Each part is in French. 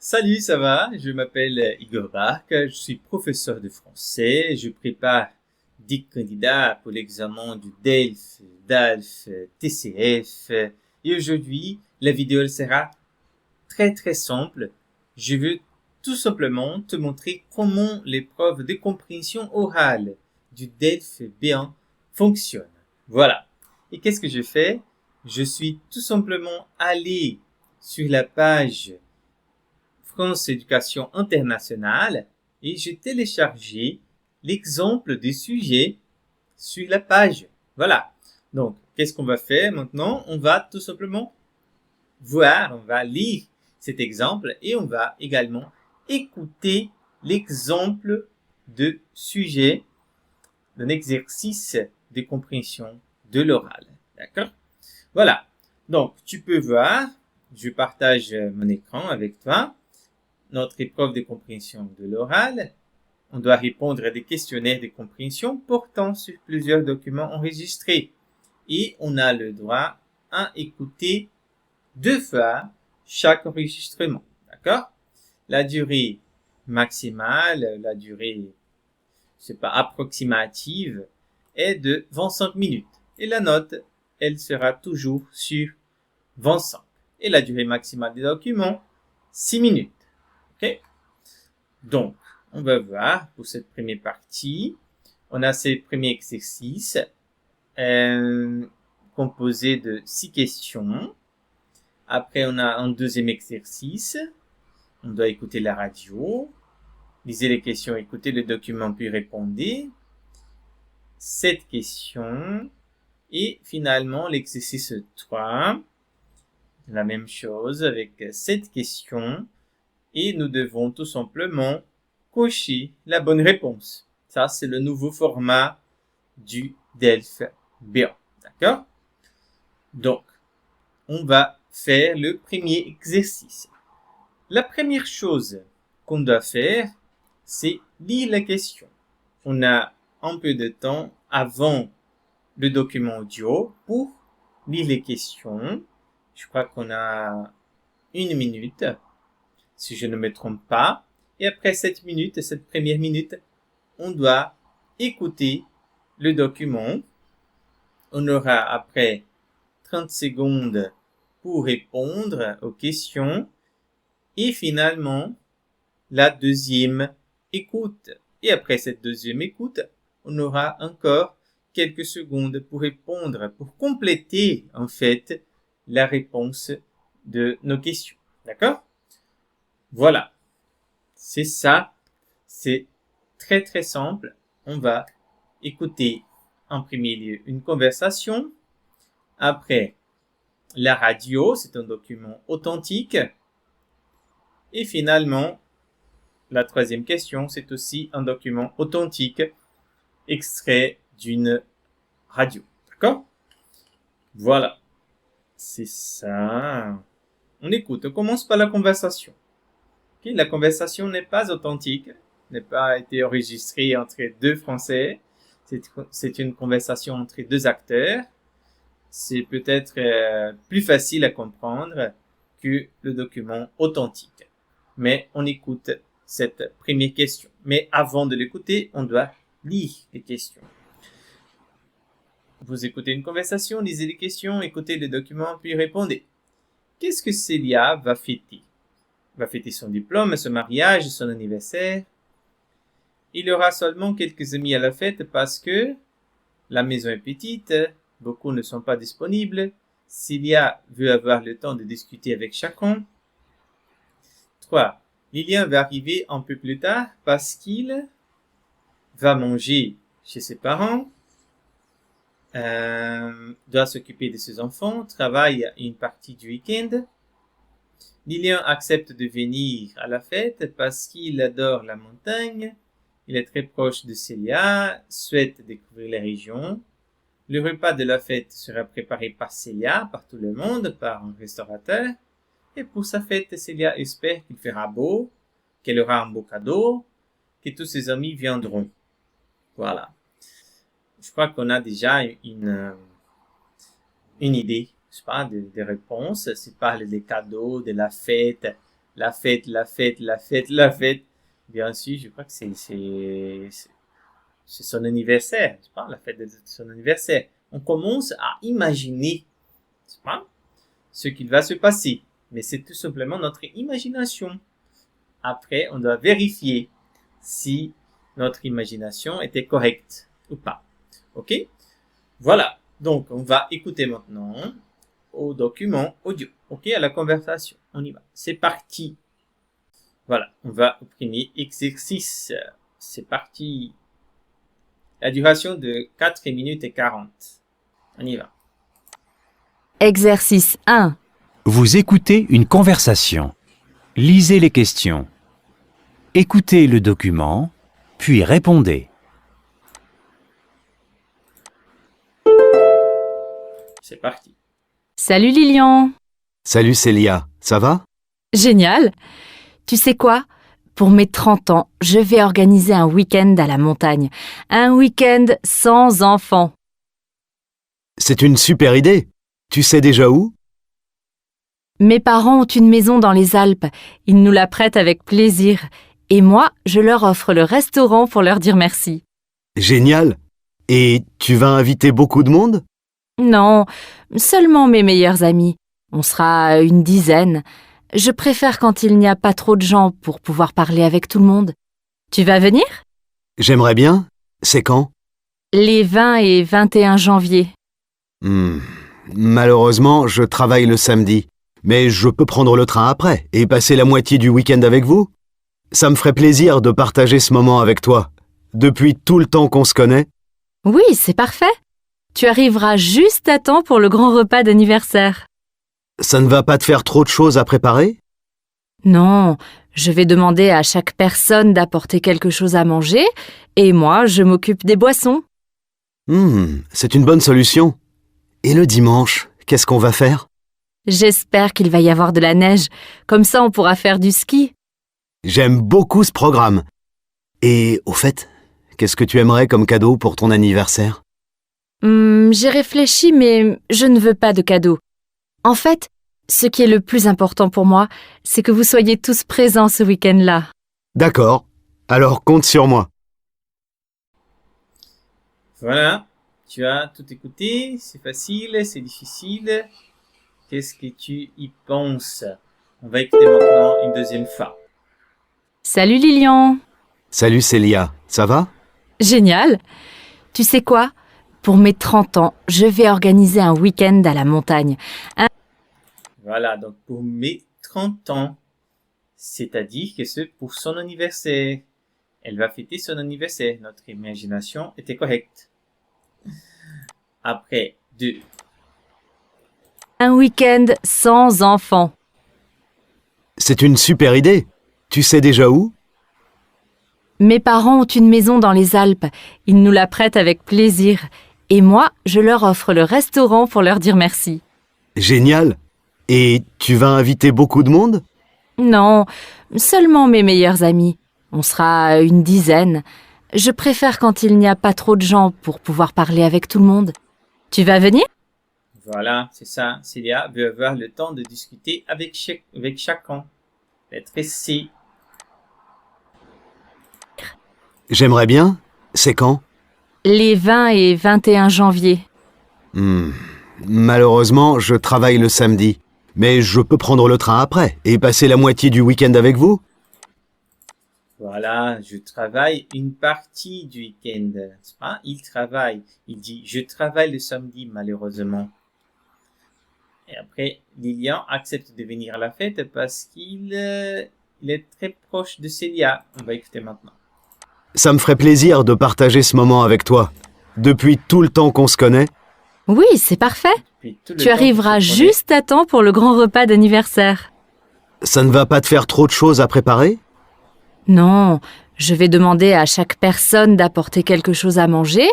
Salut, ça va? Je m'appelle Igor Bark, je suis professeur de français, je prépare des candidats pour l'examen du DELF, DALF, TCF et aujourd'hui, la vidéo elle sera très simple. Je veux tout simplement te montrer comment l'épreuve de compréhension orale du DELF B1 fonctionne. Voilà. Et qu'est-ce que je fais? Je suis tout simplement allé sur la page France Éducation Internationale et j'ai téléchargé l'exemple des sujets sur la page. Voilà. Donc, qu'est-ce qu'on va faire maintenant? On va tout simplement voir, on va lire cet exemple et on va également écouter l'exemple de sujet d'un exercice de compréhension de l'oral. D'accord? Voilà. Donc, tu peux voir, je partage mon écran avec toi. Notre épreuve de compréhension de l'oral. On doit répondre à des questionnaires de compréhension portant sur plusieurs documents enregistrés. Et on a le droit à écouter 2 fois chaque enregistrement. D'accord? La durée maximale, la durée, c'est pas approximative, est de 25 minutes. Et la note, elle sera toujours sur 25. Et la durée maximale des documents, 6 minutes. Ok? Donc, on va voir pour cette première partie. On a ces premiers exercices composés de 6 questions. Après, on a un deuxième exercice. On doit écouter la radio, lisez les questions, écoutez le document, puis répondez. 7 questions. Et finalement, l'exercice 3. La même chose avec 7 questions. Et nous devons tout simplement cocher la bonne réponse. Ça, c'est le nouveau format du DELF B1. D'accord? Donc, on va faire le premier exercice. La première chose qu'on doit faire, c'est lire la question. On a un peu de temps avant le document audio pour lire les questions. Je crois qu'on a 1 minute, si je ne me trompe pas. Et après cette minute, cette première minute, on doit écouter le document. On aura après 30 secondes pour répondre aux questions. Et finalement, la deuxième écoute. Et après cette deuxième écoute, on aura encore quelques secondes pour répondre, pour compléter en fait la réponse de nos questions. D'accord? Voilà. C'est ça. C'est très simple. On va écouter en premier lieu une conversation. Après, la radio, c'est un document authentique. Et finalement, la troisième question, c'est aussi un document authentique extrait d'une radio. D'accord? Voilà. C'est ça. On écoute. On commence par la conversation. Okay? La conversation n'est pas authentique, n'est pas été enregistrée entre 2 Français. C'est une conversation entre 2 acteurs. C'est peut-être plus facile à comprendre que le document authentique. Mais on écoute cette première question. Mais avant de l'écouter, on doit lire les questions. Vous écoutez une conversation, lisez les questions, écoutez le document, puis répondez. Qu'est-ce que Célia va fêter? Va fêter son diplôme, son mariage, son anniversaire. Il y aura seulement quelques amis à la fête parce que la maison est petite, beaucoup ne sont pas disponibles. Célia veut avoir le temps de discuter avec chacun. 3. Lilian va arriver un peu plus tard parce qu'il va manger chez ses parents, doit s'occuper de ses enfants, travaille une partie du week-end. Lilian accepte de venir à la fête parce qu'il adore la montagne. Il est très proche de Célia, souhaite découvrir la région. Le repas de la fête sera préparé par Célia, par tout le monde, par un restaurateur. Et pour sa fête, Célia espère qu'il fera beau, qu'elle aura un beau cadeau, que tous ses amis viendront. Voilà. Je crois qu'on a déjà une idée, je sais pas, des réponses. C'est parle des cadeaux, de la fête, la fête, la fête, la fête, la fête. Bien sûr, je crois que c'est son anniversaire, n'est-ce pas? La fête de son anniversaire. On commence à imaginer, n'est-ce pas? Ce qu'il va se passer. Mais c'est tout simplement notre imagination. Après, on doit vérifier si notre imagination était correcte ou pas. Ok? Voilà. Donc, on va écouter maintenant au document audio. Ok? À la conversation. On y va. C'est parti. Voilà. On va au premier exercice. C'est parti. La duration de 4 minutes et 40. On y va. Exercice 1. Vous écoutez une conversation. Lisez les questions. Écoutez le document, puis répondez. C'est parti. Salut Lilian. Salut Célia, ça va? Génial. Tu sais quoi? Pour mes 30 ans, je vais organiser un week-end à la montagne. Un week-end sans enfants. C'est une super idée. Tu sais déjà où? Mes parents ont une maison dans les Alpes. Ils nous la prêtent avec plaisir. Et moi, je leur offre le restaurant pour leur dire merci. Génial. Et tu vas inviter beaucoup de monde? Non, seulement mes meilleurs amis. On sera une dizaine. Je préfère quand il n'y a pas trop de gens pour pouvoir parler avec tout le monde. Tu vas venir? J'aimerais bien. C'est quand? Les 20 et 21 janvier. Malheureusement, je travaille le samedi. Mais je peux prendre le train après et passer la moitié du week-end avec vous. Ça me ferait plaisir de partager ce moment avec toi. Depuis tout le temps qu'on se connaît. Oui, c'est parfait. Tu arriveras juste à temps pour le grand repas d'anniversaire. Ça ne va pas te faire trop de choses à préparer? Non, je vais demander à chaque personne d'apporter quelque chose à manger et moi, je m'occupe des boissons. C'est une bonne solution. Et le dimanche, qu'est-ce qu'on va faire? J'espère qu'il va y avoir de la neige. Comme ça, on pourra faire du ski. J'aime beaucoup ce programme. Et au fait, qu'est-ce que tu aimerais comme cadeau pour ton anniversaire? J'ai réfléchi, mais je ne veux pas de cadeau. En fait, ce qui est le plus important pour moi, c'est que vous soyez tous présents ce week-end-là. D'accord. Alors compte sur moi. Voilà. Tu as tout écouté. C'est facile, c'est difficile. Qu'est-ce que tu y penses? On va écouter maintenant une deuxième fois. Salut Lilian. Salut Célia, ça va? Génial. Tu sais quoi? Pour mes 30 ans, je vais organiser un week-end à la montagne. Voilà, donc pour mes 30 ans, c'est-à-dire que c'est pour son anniversaire. Elle va fêter son anniversaire. Notre imagination était correcte. Après, 2. Un week-end sans enfants. C'est une super idée. Tu sais déjà où? Mes parents ont une maison dans les Alpes. Ils nous la prêtent avec plaisir. Et moi, je leur offre le restaurant pour leur dire merci. Génial. Et tu vas inviter beaucoup de monde? Non, seulement mes meilleurs amis. On sera une dizaine. Je préfère quand il n'y a pas trop de gens pour pouvoir parler avec tout le monde. Tu vas venir? Voilà, c'est ça. Célia veut avoir le temps de discuter avec chacun. Lettre C. J'aimerais bien. C'est quand? Les 20 et 21 janvier. Malheureusement, je travaille le samedi. Mais je peux prendre le train après et passer la moitié du week-end avec vous. Voilà, je travaille une partie du week-end. N'est-ce pas? Il travaille. Il dit, je travaille le samedi, malheureusement. Et après, Lilian accepte de venir à la fête parce qu'il est très proche de Célia. On va écouter maintenant. Ça me ferait plaisir de partager ce moment avec toi. Depuis tout le temps qu'on se connaît. Oui, c'est parfait. Tu arriveras juste juste à temps pour le grand repas d'anniversaire. Ça ne va pas te faire trop de choses à préparer? Non, je vais demander à chaque personne d'apporter quelque chose à manger.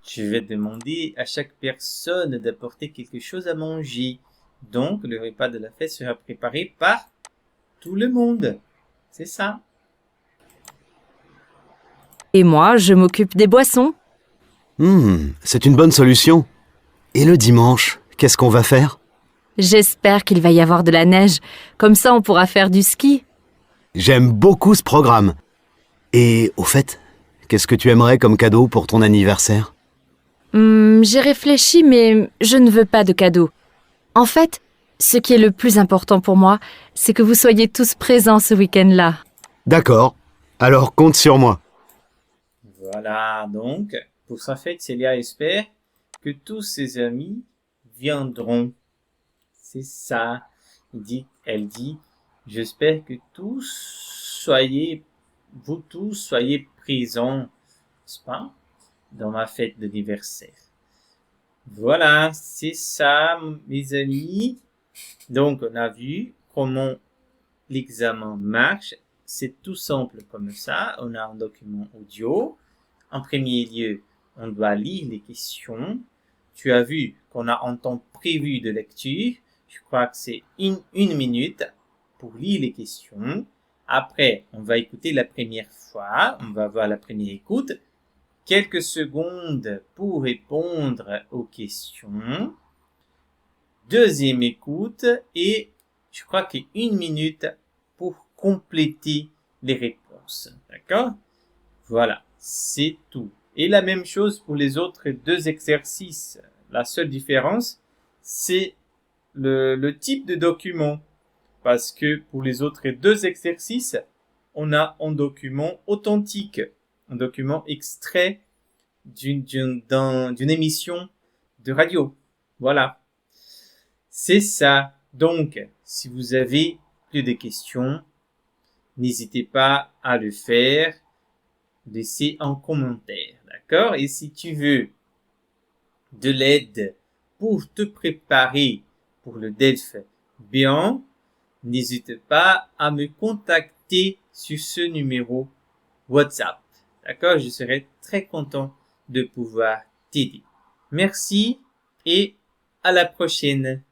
Je vais demander à chaque personne d'apporter quelque chose à manger. Donc, le repas de la fête sera préparé par tout le monde. C'est ça. Et moi, je m'occupe des boissons. C'est une bonne solution. Et le dimanche, qu'est-ce qu'on va faire? J'espère qu'il va y avoir de la neige. Comme ça, on pourra faire du ski. J'aime beaucoup ce programme. Et au fait, qu'est-ce que tu aimerais comme cadeau pour ton anniversaire? J'ai réfléchi, mais je ne veux pas de cadeau. En fait, ce qui est le plus important pour moi, c'est que vous soyez tous présents ce week-end-là. D'accord. Alors compte sur moi. Voilà, donc, pour sa fête, Célia espère que tous ses amis viendront. C'est ça. Elle dit, j'espère que vous tous soyez présents, n'est-ce pas, dans ma fête d'anniversaire. Voilà, c'est ça, mes amis. Donc, on a vu comment l'examen marche. C'est tout simple comme ça. On a un document audio. En premier lieu, on doit lire les questions. Tu as vu qu'on a un temps prévu de lecture. Je crois que c'est une minute pour lire les questions. Après, on va écouter la première fois. On va voir la première écoute. Quelques secondes pour répondre aux questions. Deuxième écoute et je crois qu'une minute pour compléter les réponses. D'accord? Voilà, c'est tout. Et la même chose pour les autres deux exercices. La seule différence, c'est le type de document. Parce que pour les autres deux exercices, on a un document authentique, un document extrait d'une émission de radio. Voilà. C'est ça. Donc, si vous avez plus de questions, n'hésitez pas à le faire. Laissez un commentaire. D'accord? Et si tu veux de l'aide pour te préparer pour le DELF bien, n'hésite pas à me contacter sur ce numéro WhatsApp. D'accord? Je serai très content de pouvoir t'aider. Merci et à la prochaine.